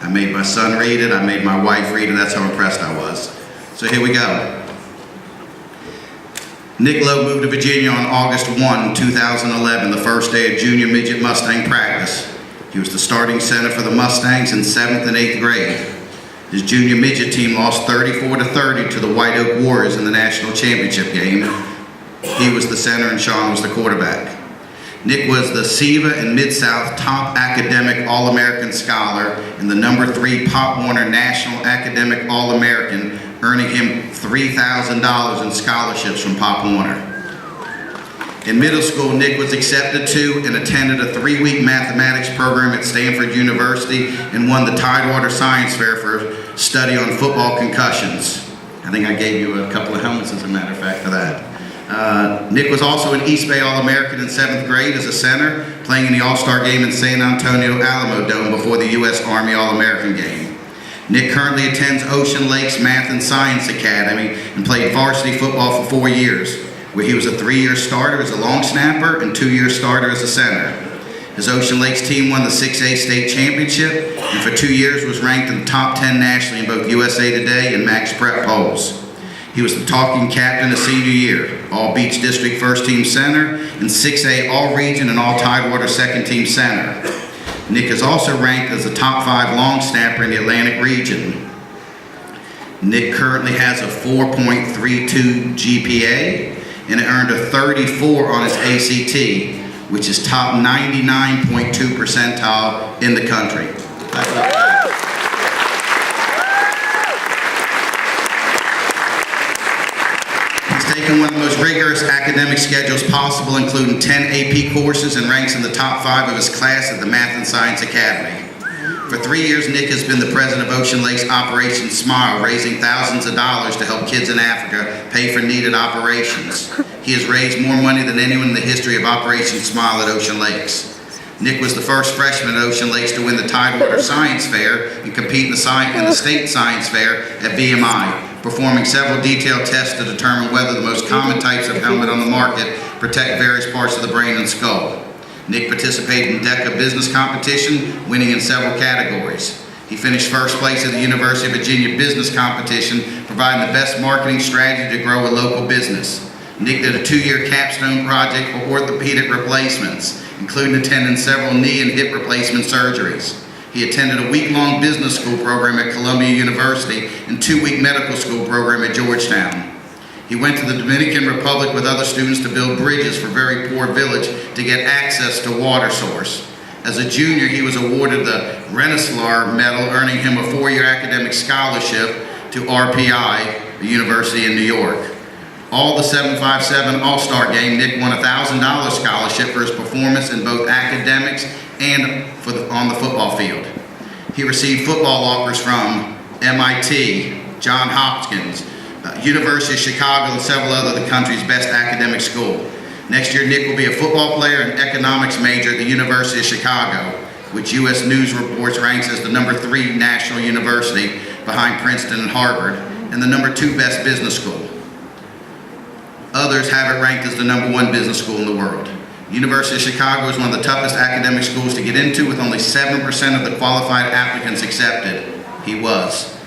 I made my son read it, I made my wife read it, that's how impressed I was. So here we go. Nick Lowe moved to Virginia on August 1, 2011, the first day of junior midget Mustang practice. He was the starting center for the Mustangs in 7th and 8th grade. His junior midget team lost 34-30 to the White Oak Warriors in the national championship game. He was the center and Sean was the quarterback. Nick was the SEVA and Mid-South top academic All-American scholar and the #3 Pop Warner National Academic All-American, earning him $3,000 in scholarships from Pop Warner. In middle school, Nick was accepted to and attended a 3-week mathematics program at Stanford University and won the Tidewater Science Fair for a study on football concussions. I think I gave you a couple of helmets, as a matter of fact, for that. Nick was also an East Bay All-American in 7th grade as a center, playing in the All-Star game in San Antonio Alamo Dome before the U.S. Army All-American game. Nick currently attends Ocean Lakes Math and Science Academy and played varsity football for 4 years, where he was a 3-year starter as a long snapper and 2-year starter as a center. His Ocean Lakes team won the 6A state championship and for 2 years was ranked in the top 10 nationally in both USA Today and Max Prep polls. He was the talking captain his senior year, All Beach District First Team Center, and 6A All Region and All Tidewater Second Team Center. Nick is also ranked as the top 5 long snapper in the Atlantic region. Nick currently has a 4.32 GPA and earned a 34 on his ACT, which is top 99.2 percentile in the country. Taken one of the most rigorous academic schedules possible, including 10 AP courses, and ranks in the top 5 of his class at the Math and Science Academy. For 3 years, Nick has been the president of Ocean Lakes Operation Smile, raising thousands of dollars to help kids in Africa pay for needed operations. He has raised more money than anyone in the history of Operation Smile at Ocean Lakes. Nick was the first freshman at Ocean Lakes to win the Tidewater Science Fair and compete in the State Science Fair at VMI, performing several detailed tests to determine whether the most common types of helmet on the market protect various parts of the brain and skull. Nick participated in DECA business competition, winning in several categories. He finished first place at the University of Virginia business competition, providing the best marketing strategy to grow a local business. Nick did a 2-year capstone project for orthopedic replacements, including attending several knee and hip replacement surgeries. He attended a week-long business school program at Columbia University and 2-week medical school program at Georgetown. He went to the Dominican Republic with other students to build bridges for very poor village to get access to water source. As a junior, he was awarded the Rensselaer Medal, earning him a 4-year academic scholarship to RPI, the University in New York. All the 757 All-Star Game, Nick won a $1,000 scholarship for his performance in both academics and on the football field. He received football offers from MIT, Johns Hopkins, University of Chicago, and several other of the country's best academic schools. Next year, Nick will be a football player and economics major at the University of Chicago, which U.S. News Reports ranks as the #3 national university behind Princeton and Harvard, and the #2 best business school. Others have it ranked as the #1 business school in the world. University of Chicago is one of the toughest academic schools to get into, with only 7% of the qualified applicants accepted. He was.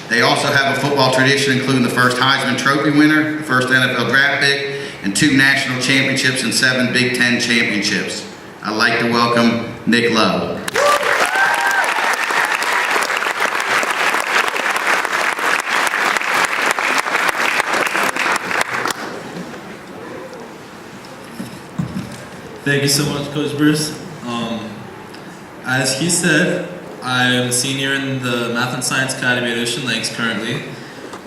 They also have a football tradition, including the first Heisman Trophy winner, the first NFL draft pick, and 2 national championships and 7 Big Ten championships. I'd like to welcome Nick Lowe. Thank you so much, Coach Bruce. As he said, I am a senior in the Math and Science Academy at Ocean Lakes currently,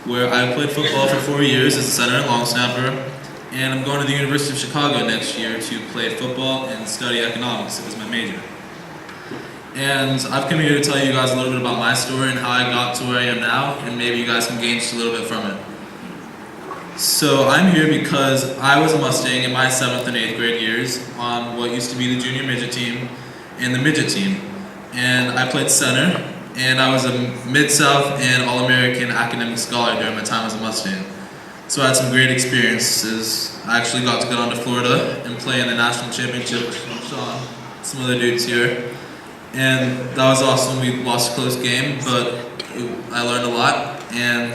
where I played football for 4 years as a center and long snapper, and I'm going to the University of Chicago next year to play football and study economics as my major. And I've come here to tell you guys a little bit about my story and how I got to where I am now, and maybe you guys can gain just a little bit from it. So I'm here because I was a Mustang in my 7th and 8th grade years on what used to be the junior midget team and the midget team. And I played center, and I was a Mid-South and All-American academic scholar during my time as a Mustang. So I had some great experiences. I actually got to go down to Florida and play in the national championship with Sean, some other dudes here. And that was awesome. We lost a close game, but I learned a lot, and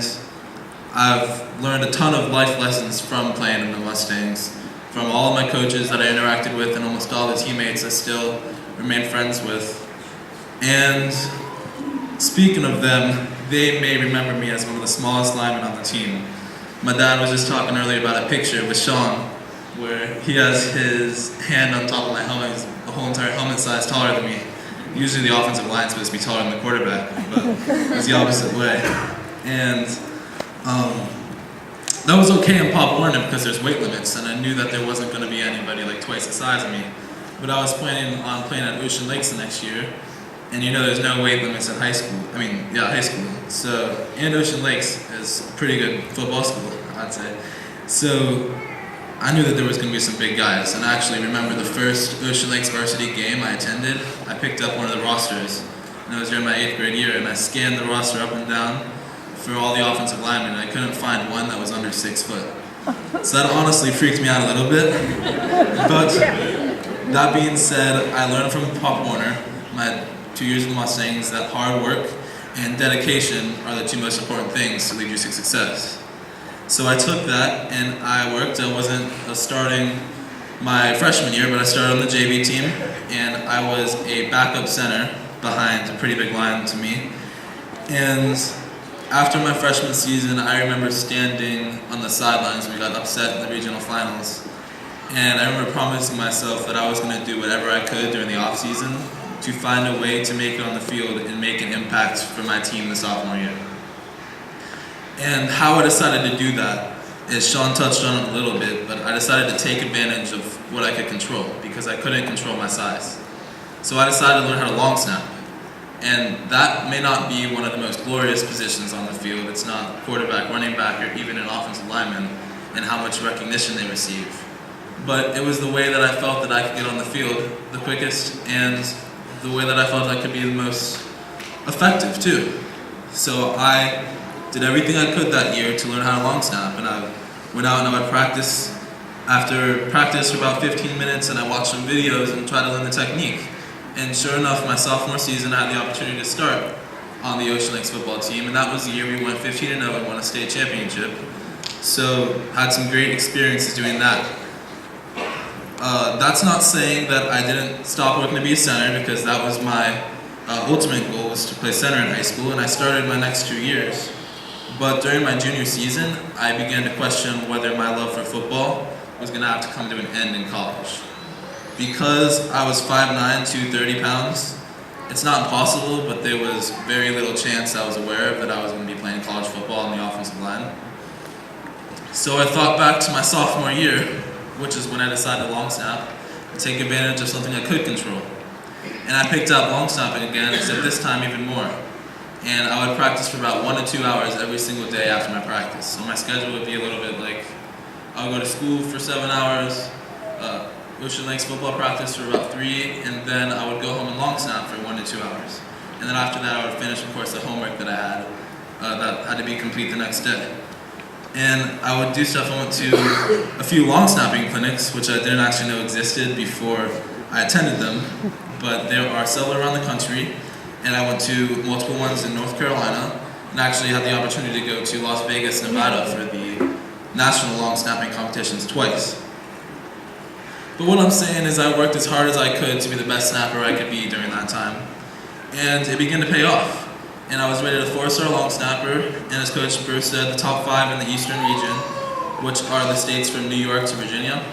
I've learned a ton of life lessons from playing in the Mustangs. From all of my coaches that I interacted with and almost all the teammates I still remain friends with. And speaking of them, they may remember me as one of the smallest linemen on the team. My dad was just talking earlier about a picture with Sean where he has his hand on top of my helmet. He's the whole entire helmet size taller than me. Usually the offensive line's supposed to be taller than the quarterback, but it's the opposite way. And that was okay in Pop Warner because there's weight limits, and I knew that there wasn't going to be anybody like twice the size of me. But I was planning on playing at Ocean Lakes the next year, and you know there's no weight limits at high school. High school. So, and Ocean Lakes is a pretty good football school, I'd say. So, I knew that there was going to be some big guys, and I actually remember the first Ocean Lakes varsity game I attended. I picked up one of the rosters, and it was during my 8th grade year, and I scanned the roster up and down for all the offensive linemen, and I couldn't find one that was under 6 foot. So that honestly freaked me out a little bit. But that being said, I learned from Pop Warner, my 2 years in the Mustangs, that hard work and dedication are the 2 most important things to lead you to success. So I took that and I worked. I wasn't starting my freshman year, but I started on the JV team, and I was a backup center behind a pretty big line to me. And after my freshman season, I remember standing on the sidelines when we got upset in the regional finals. And I remember promising myself that I was going to do whatever I could during the off season to find a way to make it on the field and make an impact for my team the sophomore year. And how I decided to do that is Sean touched on it a little bit, but I decided to take advantage of what I could control because I couldn't control my size. So I decided to learn how to long snap. And that may not be one of the most glorious positions on the field. It's not quarterback, running back, or even an offensive lineman, and how much recognition they receive. But it was the way that I felt that I could get on the field the quickest, and the way that I felt I could be the most effective too. So I did everything I could that year to learn how to long snap, and I went out and I would practice. After practice for about 15 minutes, and I watched some videos and tried to learn the technique. And sure enough, my sophomore season, I had the opportunity to start on the Ocean Lakes football team, and that was the year we went 15-0 and won a state championship. So had some great experiences doing that. That's not saying that I didn't stop working to be a center, because that was my ultimate goal, was to play center in high school, and I started my next 2 years. But during my junior season, I began to question whether my love for football was going to have to come to an end in college. Because I was 5'9", 230 pounds, it's not impossible, but there was very little chance I was aware of that I was going to be playing college football on the offensive line. So I thought back to my sophomore year, which is when I decided to long snap, and take advantage of something I could control. And I picked up long snapping again, except this time even more. And I would practice for about 1 to 2 hours every single day after my practice. So my schedule would be a little bit like, I would go to school for 7 hours, Ocean Lakes football practice for about 3, and then I would go home and long snap for 1 to 2 hours. And then after that I would finish, of course, the homework that I had that had to be complete the next day. And I would do stuff. I went to a few long snapping clinics, which I didn't actually know existed before I attended them, but there are several around the country. And I went to multiple ones in North Carolina, and actually had the opportunity to go to Las Vegas, Nevada for the national long snapping competitions twice. But what I'm saying is I worked as hard as I could to be the best snapper I could be during that time. And it began to pay off. And I was rated a 4-star long snapper, and as Coach Bruce said, the top 5 in the Eastern region, which are the states from New York to Virginia.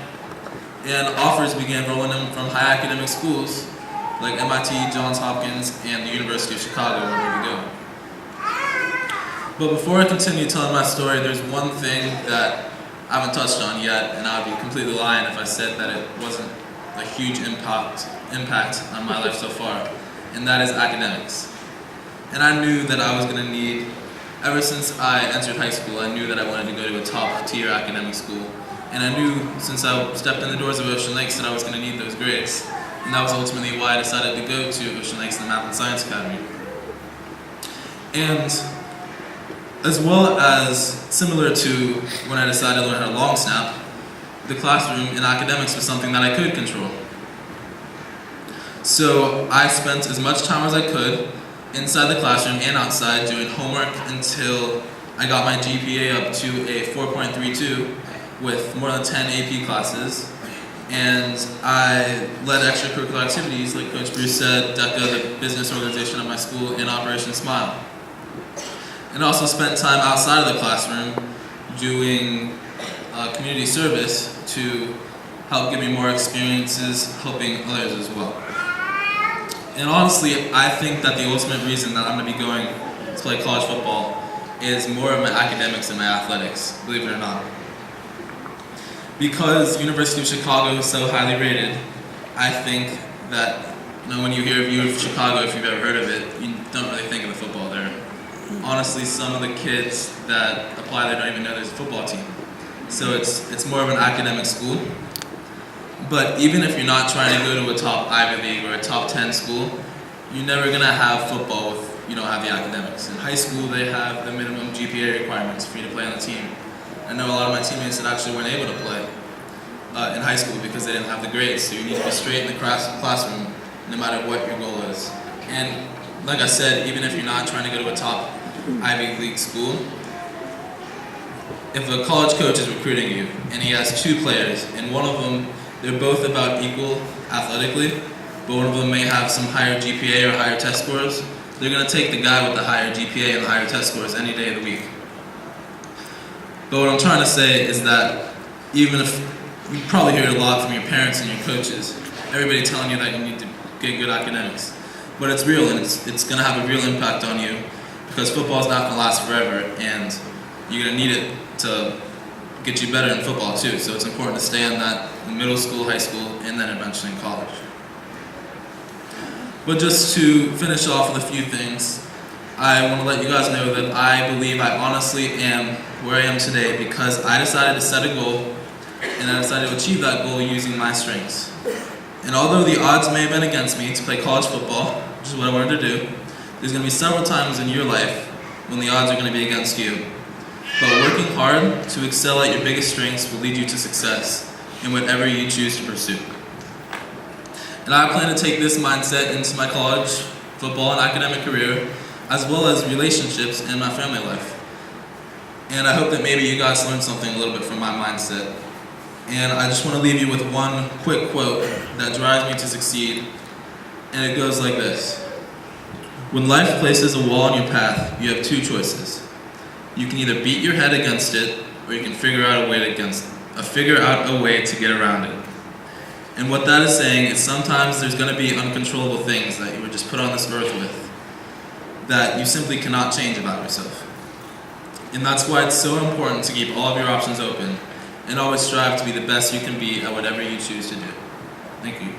And offers began rolling in from high academic schools like MIT, Johns Hopkins, and the University of Chicago, where we go. But before I continue telling my story, there's one thing that I haven't touched on yet, and I would be completely lying if I said that it wasn't a huge impact on my life so far, and that is academics. And I knew that I was going to need, ever since I entered high school, I knew that I wanted to go to a top-tier academic school. And I knew, since I stepped in the doors of Ocean Lakes, that I was going to need those grades. And that was ultimately why I decided to go to Ocean Lakes and the Math and Science Academy. And as well as similar to when I decided to learn how to long snap, the classroom in academics was something that I could control. So I spent as much time as I could inside the classroom and outside doing homework until I got my GPA up to a 4.32 with more than 10 AP classes. And I led extracurricular activities, like Coach Bruce said, DECA, the business organization of my school, and Operation Smile. And also spent time outside of the classroom doing community service to help give me more experiences helping others as well. And honestly, I think that the ultimate reason that I'm going to be going to play college football is more of my academics and my athletics, believe it or not. Because University of Chicago is so highly rated, I think that when you hear of U of Chicago, if you've ever heard of it, you don't really think of the football there. Honestly, some of the kids that apply there don't even know there's a football team. So it's more of an academic school. But even if you're not trying to go to a top Ivy League or a top 10 school, you're never going to have football if you don't have the academics. In high school, they have the minimum GPA requirements for you to play on the team. I know a lot of my teammates that actually weren't able to play in high school because they didn't have the grades. So you need to be straight in the classroom no matter what your goal is. And like I said, even if you're not trying to go to a top Ivy League school, if a college coach is recruiting you and he has two players and one of them, they're both about equal athletically, but one of them may have some higher GPA or higher test scores, they're going to take the guy with the higher GPA and the higher test scores any day of the week. But what I'm trying to say is that even if you probably hear it a lot from your parents and your coaches, everybody telling you that you need to get good academics. But it's real, and it's going to have a real impact on you because football is not going to last forever, and you're going to need it to get you better in football too. So it's important to stay on that in middle school, high school, and then eventually in college. But just to finish off with a few things, I want to let you guys know that I believe I honestly am where I am today because I decided to set a goal and I decided to achieve that goal using my strengths. And although the odds may have been against me to play college football, which is what I wanted to do, there's going to be several times in your life when the odds are going to be against you. But working hard to excel at your biggest strengths will lead you to success in whatever you choose to pursue. And I plan to take this mindset into my college, football, and academic career, as well as relationships and my family life. And I hope that maybe you guys learned something a little bit from my mindset. And I just want to leave you with one quick quote that drives me to succeed. And it goes like this. When life places a wall in your path, you have two choices. You can either beat your head against it, or you can figure out a way to get around it. And what that is saying is sometimes there's going to be uncontrollable things that you were just put on this earth with that you simply cannot change about yourself. And that's why it's so important to keep all of your options open and always strive to be the best you can be at whatever you choose to do. Thank you.